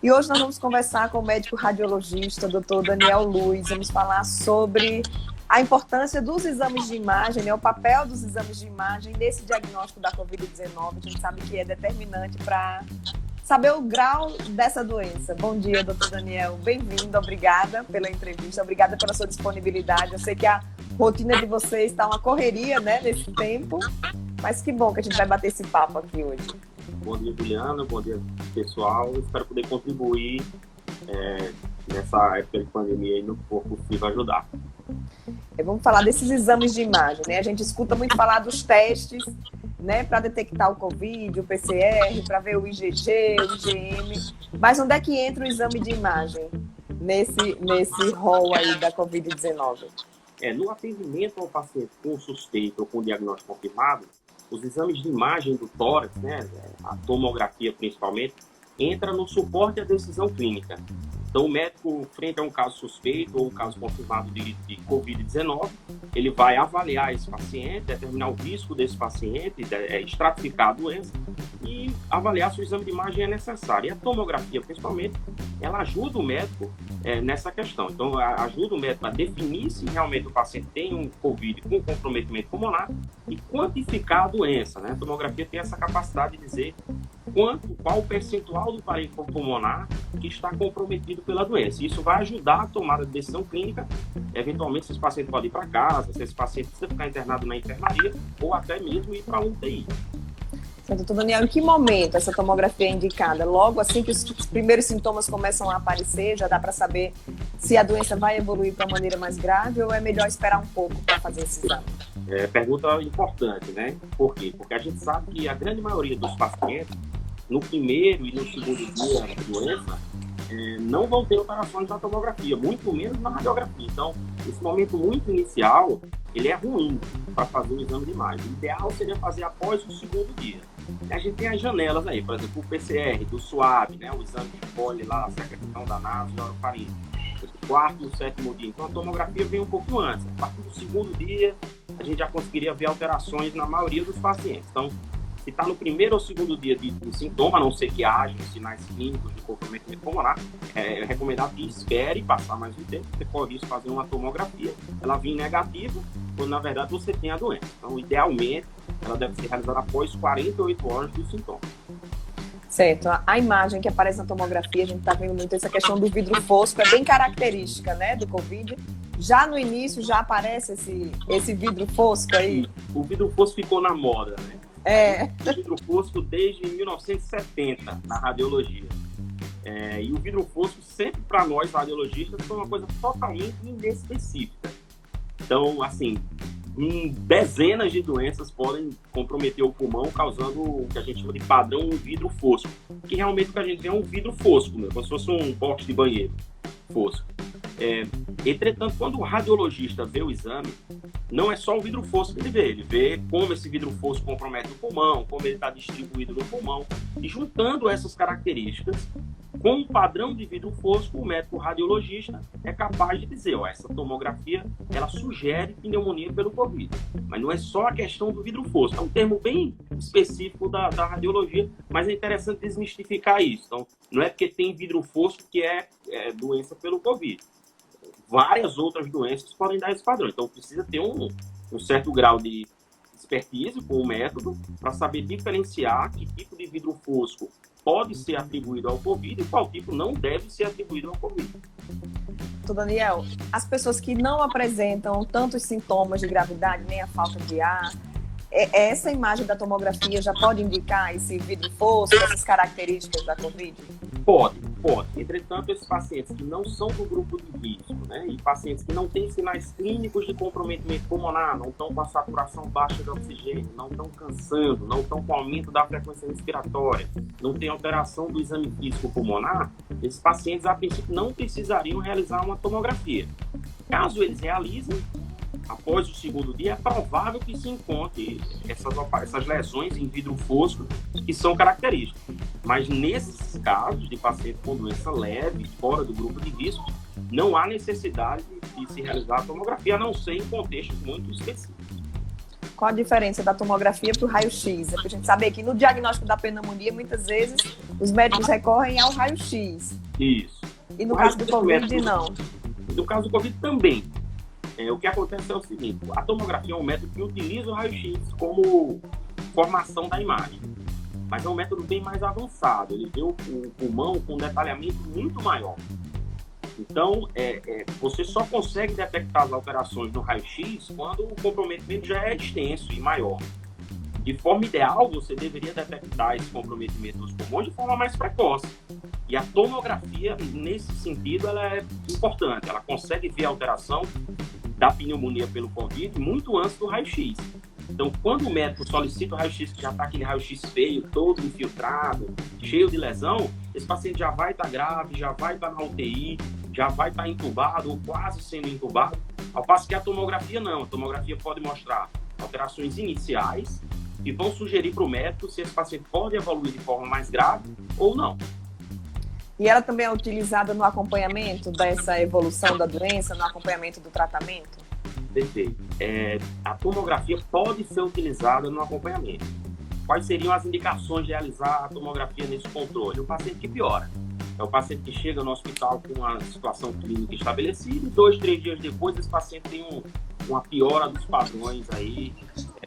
E hoje nós vamos conversar com o médico radiologista, Dr. Daniel Luiz. Vamos falar sobre a importância dos exames de imagem, né? O papel dos exames de imagem nesse diagnóstico da Covid-19. A gente sabe que é determinante para saber o grau dessa doença. Bom dia, doutor Daniel. Bem-vindo, obrigada pela entrevista, obrigada pela sua disponibilidade. Eu sei que a rotina de vocês está uma correria, né, nesse tempo, mas que bom que a gente vai bater esse papo aqui hoje. Bom dia, Juliana. Bom dia, pessoal. Espero poder contribuir nessa época de pandemia e no que for possível ajudar. Vamos falar desses exames de imagem, né? A gente escuta muito falar dos testes, né, para detectar o Covid, o PCR, para ver o IgG, o IgM. Mas onde é que entra o exame de imagem nesse rol aí da Covid-19? No atendimento ao paciente com suspeita ou com diagnóstico confirmado, os exames de imagem do tórax, né, a tomografia principalmente, entra no suporte à decisão clínica. Então, o médico, frente a um caso suspeito ou um caso confirmado de Covid-19, ele vai avaliar esse paciente, determinar o risco desse paciente, estratificar a doença e avaliar se o exame de imagem é necessário. E a tomografia, principalmente, ela ajuda o médico nessa questão. Então, ajuda o médico a definir se realmente o paciente tem um Covid com comprometimento pulmonar e quantificar a doença, né? A tomografia tem essa capacidade de dizer qual o percentual do parênquima pulmonar que está comprometido pela doença. Isso vai ajudar a tomada de decisão clínica, eventualmente se esse paciente pode ir para casa, se esse paciente precisa ficar internado na enfermaria ou até mesmo ir para a UTI. Doutor Daniel, em que momento essa tomografia é indicada? Logo assim que os primeiros sintomas começam a aparecer, já dá para saber se a doença vai evoluir para uma maneira mais grave ou é melhor esperar um pouco para fazer esse exame? Pergunta importante, né? Por quê? Porque a gente sabe que a grande maioria dos pacientes, no primeiro e no segundo dia da doença, não vão ter alterações na tomografia, muito menos na radiografia. Então, esse momento muito inicial, ele é ruim para fazer o exame de imagem. O ideal seria fazer após o segundo dia. A gente tem as janelas aí, por exemplo, o PCR, do SWAB, né, o exame que colhe lá a secreção da naso e orofaringe. O quarto e o sétimo dia. Então, a tomografia vem um pouco antes. A partir do segundo dia, a gente já conseguiria ver alterações na maioria dos pacientes. Então, se está no primeiro ou segundo dia de sintoma, a não ser que haja sinais clínicos de comprometimento pulmonar, é recomendado que espere passar mais um tempo, você pode isso fazer uma tomografia, ela vir negativa, quando na verdade você tem a doença. Então, idealmente, ela deve ser realizada após 48 horas do sintoma. Certo, a imagem que aparece na tomografia, a gente está vendo muito essa questão do vidro fosco, é bem característica, né, do Covid. Já no início, já aparece esse vidro fosco aí? O vidro fosco ficou na moda, né? O vidro fosco desde 1970 na radiologia. E o vidro fosco sempre para nós radiologistas foi uma coisa totalmente inespecífica. Então, assim, dezenas de doenças podem comprometer o pulmão, causando o que a gente chama de padrão vidro fosco, que realmente o que a gente vê é um vidro fosco, né? Como se fosse um box de banheiro fosco. Entretanto, quando o radiologista vê o exame, não é só o vidro fosco que ele vê como esse vidro fosco compromete o pulmão, como ele está distribuído no pulmão, e juntando essas características com o padrão de vidro fosco, o médico radiologista é capaz de dizer, essa tomografia, ela sugere pneumonia pelo Covid. Mas não é só a questão do vidro fosco, é um termo bem específico da radiologia, mas é interessante desmistificar isso. Então, não é porque tem vidro fosco que é doença pelo Covid. Várias outras doenças podem dar esse padrão. Então, precisa ter um certo grau de expertise com o método para saber diferenciar que tipo de vidro fosco pode ser atribuído ao Covid e qual tipo não deve ser atribuído ao Covid. Doutor Daniel, as pessoas que não apresentam tantos sintomas de gravidade, nem a falta de ar, essa imagem da tomografia já pode indicar esse vidro fosco, essas características da Covid? Pode. Entretanto, esses pacientes que não são do grupo de risco, né, e pacientes que não têm sinais clínicos de comprometimento pulmonar, não estão com a saturação baixa de oxigênio, não estão cansando, não estão com aumento da frequência respiratória, não tem alteração do exame físico pulmonar, esses pacientes, a princípio, não precisariam realizar uma tomografia. Caso eles realizem, após o segundo dia, é provável que se encontre essas lesões em vidro fosco que são características. Mas nesses casos de pacientes com doença leve, fora do grupo de risco, não há necessidade de se realizar a tomografia, a não ser em contextos muito específicos. Qual a diferença da tomografia para o raio-x? É para a gente saber que no diagnóstico da pneumonia, muitas vezes, os médicos recorrem ao raio-x. Isso. E no caso do Covid, não. No caso do Covid também. O que acontece é o seguinte, a tomografia é um método que utiliza o raio-x como formação da imagem. Mas é um método bem mais avançado. Ele vê o pulmão com um detalhamento muito maior. Então, você só consegue detectar as alterações no raio-x quando o comprometimento já é extenso e maior. De forma ideal, você deveria detectar esse comprometimento dos pulmões de forma mais precoce. E a tomografia, nesse sentido, ela é importante. Ela consegue ver a alteração da pneumonia pelo Covid muito antes do raio-x. Então, quando o médico solicita o raio-x, que já está aquele raio-x feio, todo infiltrado, cheio de lesão, esse paciente já vai estar grave, já vai estar na UTI, já vai estar entubado ou quase sendo entubado. Ao passo que a tomografia não. A tomografia pode mostrar alterações iniciais que vão sugerir para o médico se esse paciente pode evoluir de forma mais grave ou não. E ela também é utilizada no acompanhamento dessa evolução da doença, no acompanhamento do tratamento? Perfeito. A tomografia pode ser utilizada no acompanhamento. Quais seriam as indicações de realizar a tomografia nesse controle? O paciente que piora. É o paciente que chega no hospital com uma situação clínica estabelecida e 2, 3 dias depois esse paciente tem uma piora dos padrões aí,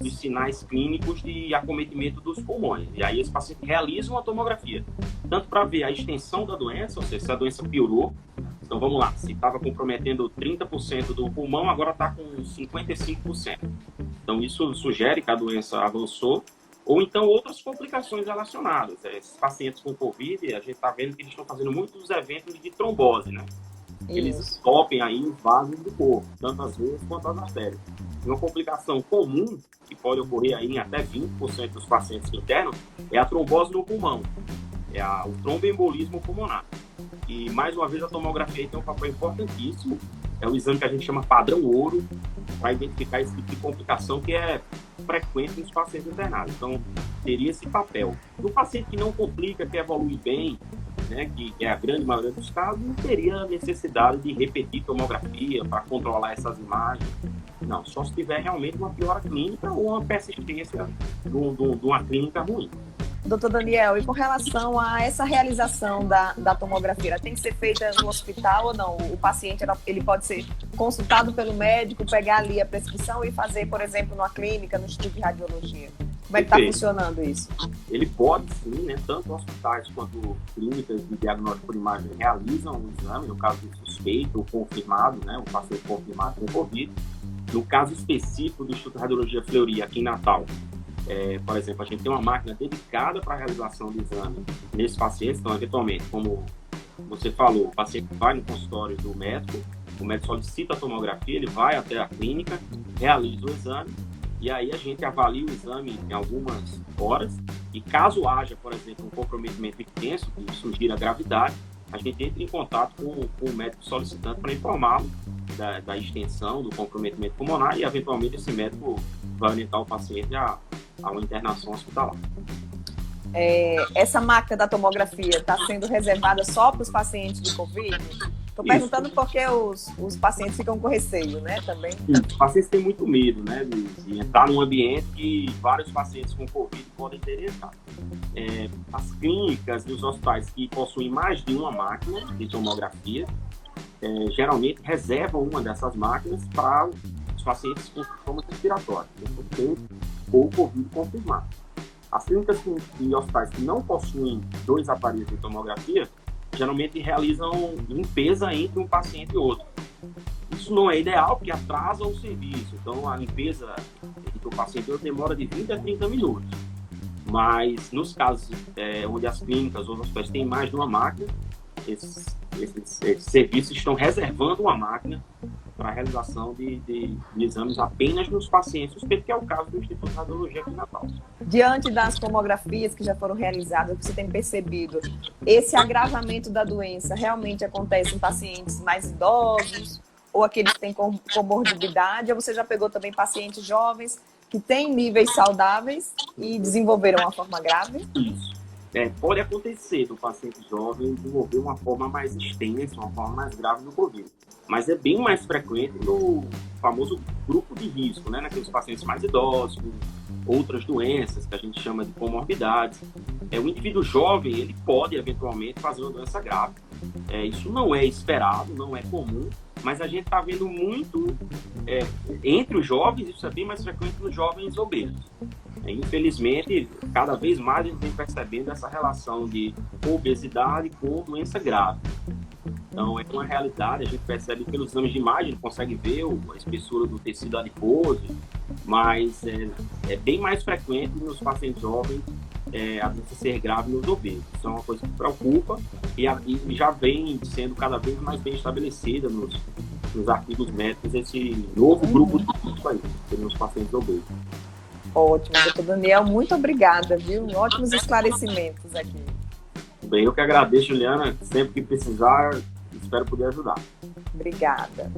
dos sinais clínicos de acometimento dos pulmões. E aí esse paciente realiza uma tomografia, tanto para ver a extensão da doença, ou seja, se a doença piorou. Então vamos lá, se estava comprometendo 30% do pulmão, agora está com 55%. Então isso sugere que a doença avançou, ou então outras complicações relacionadas. Esses pacientes com Covid, a gente está vendo que eles estão fazendo muitos eventos de trombose, né? Eles entopem aí os vasos do corpo, tanto as veias quanto as artérias. Uma complicação comum, que pode ocorrer aí em até 20% dos pacientes internos, é a trombose no pulmão, o tromboembolismo pulmonar. E, mais uma vez, a tomografia tem um papel importantíssimo. É o exame que a gente chama padrão ouro, para identificar esse tipo de complicação que é frequente nos pacientes internados. Então, teria esse papel. No paciente que não complica, que evolui bem, né, que é a grande maioria dos casos, não teria necessidade de repetir tomografia para controlar essas imagens. Não, só se tiver realmente uma piora clínica ou uma persistência de uma clínica ruim. Doutor Daniel, e com relação a essa realização da tomografia, ela tem que ser feita no hospital ou não? O paciente ele pode ser consultado pelo médico, pegar ali a prescrição e fazer, por exemplo, numa clínica, no Instituto de Radiologia? Como é que está funcionando isso? Ele pode sim, né? Tanto hospitais quanto clínicas de diagnóstico por imagem realizam o exame, no caso de suspeito ou confirmado, né? O paciente confirmado com Covid. No caso específico do Instituto de Radiologia Fleury, aqui em Natal, por exemplo, a gente tem uma máquina dedicada para a realização do exame nesses pacientes. Então, eventualmente, como você falou, o paciente vai no consultório do médico, o médico solicita a tomografia, ele vai até a clínica, realiza o exame, e aí a gente avalia o exame em algumas horas, e caso haja, por exemplo, um comprometimento extenso, que sugira gravidade, a gente entra em contato com o médico solicitante para informá-lo da extensão do comprometimento pulmonar, e eventualmente esse médico vai orientar o paciente a uma internação hospitalar. Essa máquina da tomografia está sendo reservada só para os pacientes de Covid? Estou perguntando porque os pacientes ficam com receio, né, também. Os pacientes têm muito medo, né, de entrar num ambiente que vários pacientes com Covid podem ter entrado. As clínicas e os hospitais que possuem mais de uma máquina de tomografia, geralmente reservam uma dessas máquinas para os pacientes com sintomas respiratórios, ou Covid confirmado. As clínicas e hospitais que não possuem 2 aparelhos de tomografia, geralmente realizam limpeza entre um paciente e outro. Isso não é ideal, porque atrasa o serviço. Então, a limpeza entre o paciente e outro demora de 20 a 30 minutos. Mas, nos casos onde as clínicas ou os hospitais têm mais de uma máquina, esses serviços estão reservando uma máquina para a realização de exames apenas nos pacientes suspeitos, que é o caso do Instituto de Radiologia aqui em Natal. Diante das tomografias que já foram realizadas, o que você tem percebido, esse agravamento da doença realmente acontece em pacientes mais idosos ou aqueles que têm comorbidade, ou você já pegou também pacientes jovens que têm níveis saudáveis e desenvolveram uma forma grave? Isso. Pode acontecer do paciente jovem desenvolver uma forma mais extensa, uma forma mais grave do Covid. Mas é bem mais frequente no famoso grupo de risco, né? Naqueles pacientes mais idosos, com outras doenças que a gente chama de comorbidades. O indivíduo jovem, ele pode eventualmente fazer uma doença grave. Isso não é esperado, não é comum, mas a gente está vendo muito entre os jovens, isso é bem mais frequente nos jovens obesos. Infelizmente, cada vez mais a gente vem percebendo essa relação de obesidade com doença grave. Então, é uma realidade, a gente percebe pelos exames de imagem, a gente consegue ver a espessura do tecido adiposo, mas é bem mais frequente nos pacientes jovens a doença ser grave nos obesos. Isso é uma coisa que preocupa e já vem sendo cada vez mais bem estabelecida nos artigos médicos esse novo grupo de risco aí, nos pacientes obesos. Ótimo, doutor Daniel, muito obrigada, viu? Ótimos esclarecimentos aqui. Bem, eu que agradeço, Juliana, sempre que precisar, espero poder ajudar. Obrigada.